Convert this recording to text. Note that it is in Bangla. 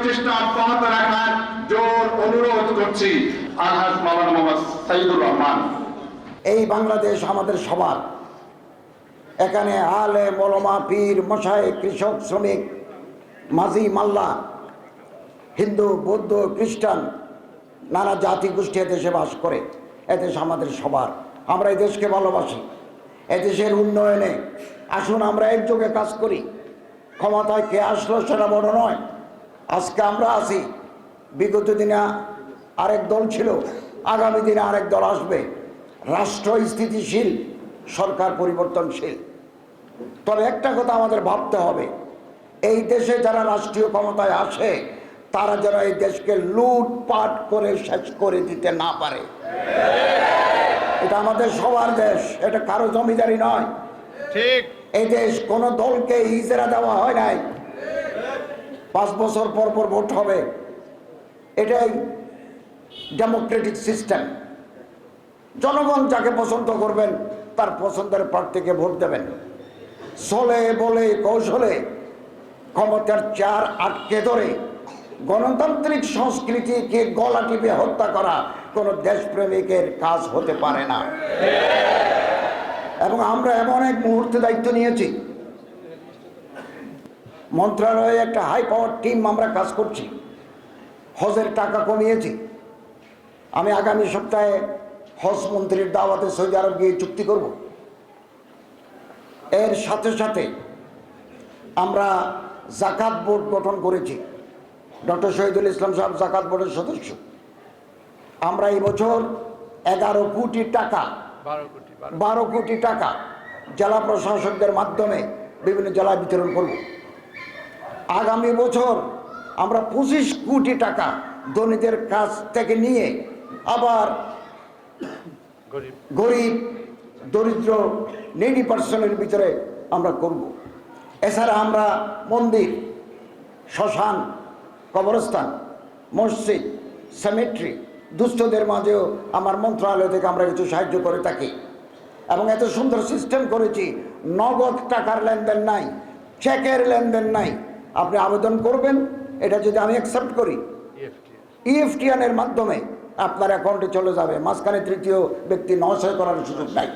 প্রচেষ্টা অব্যাহত রাখার জোর অনুরোধ করছি। আলহাজ মাওলানা মোহাম্মদ সাইদুর রহমান। এই বাংলাদেশ আমাদের সবার। এখানে আলেম ওলামা পীর মশায়েখ কৃষক শ্রমিক মাঝি মাল্লা হিন্দু বৌদ্ধ খ্রিস্টান নানা জাতি গোষ্ঠী এদেশে বাস করে। এদেশ আমাদের সবার। আমরা এই দেশকে ভালোবাসি। এদেশের উন্নয়নে আসুন আমরা একযোগে কাজ করি। ক্ষমতায় কে আসলো সেটা বড় নয়। আজকে আমরা আছি, বিগত দিনে আরেক দল ছিল, আগামী দিনে আরেক দল আসবে। রাষ্ট্র স্থিতিশীল, সরকার পরিবর্তনশীল। তবে একটা কথা আমাদের ভাবতে হবে, এই দেশে যারা রাষ্ট্রীয় ক্ষমতায় আসে তারা যেন এই দেশকে লুটপাট করে শেষ করে দিতে না পারে। এটা আমাদের সবার দেশ, এটা কারো জমিদারি নয়। ঠিক। এই দেশ কোনো দলকে ইজারা দেওয়া হয় নাই। 5 বছর পর পর ভোট হবে, এটাই ডেমোক্রেটিক সিস্টেম। জনগণ যাকে পছন্দ করবেন তার পছন্দের প্রার্থীকে ভোট দেবেন। চলে বলে কৌশলে ক্ষমতার চেয়ার আটকে ধরে গণতান্ত্রিক সংস্কৃতিকে গলা টিপে হত্যা করা কোনো দেশপ্রেমিকের কাজ হতে পারে না। এবং আমরা এমন এক মুহূর্তে দায়িত্ব নিয়েছি, মন্ত্রণালয়ে একটা হাই পাওয়ার টিম আমরা কাজ করছি। হজের টাকা কমিয়েছি। আমি আগামী সপ্তাহে হজ মন্ত্রীর দাওয়াতে সৌদি আরব গিয়ে চুক্তি করব। এর সাথে সাথে আমরা জাকাত বোর্ড গঠন করেছি। ডক্টর শহীদুল ইসলাম সাহেব জাকাত বোর্ডের সদস্য। আমরা এই বছর 11 কোটি টাকা 12 কোটি টাকা জেলা প্রশাসকদের মাধ্যমে বিভিন্ন জেলায় বিতরণ করব। আগামী বছর আমরা 25 কোটি টাকা ধনীদের কাছ থেকে নিয়ে আবার গরিব দরিদ্র নেডি পার্সনের ভিতরে আমরা করব। এছাড়া আমরা মন্দির, শ্মশান, কবরস্থান, মসজিদ, সেমেট্রি, দুস্থদের মাঝেও আমার মন্ত্রণালয় থেকে আমরা কিছু সাহায্য করে থাকি। এবং এত সুন্দর সিস্টেম করেছি, নগদ টাকার লেনদেন নাই, চেকের লেনদেন নাই। আপনি আবেদন করবেন, এটা যদি আমি অ্যাকসেপ্ট করি ইএফটিএন এর মাধ্যমে আপনার অ্যাকাউন্টে চলে যাবে। মাঝখানে তৃতীয় ব্যক্তি নয় করার সুযোগ নাই।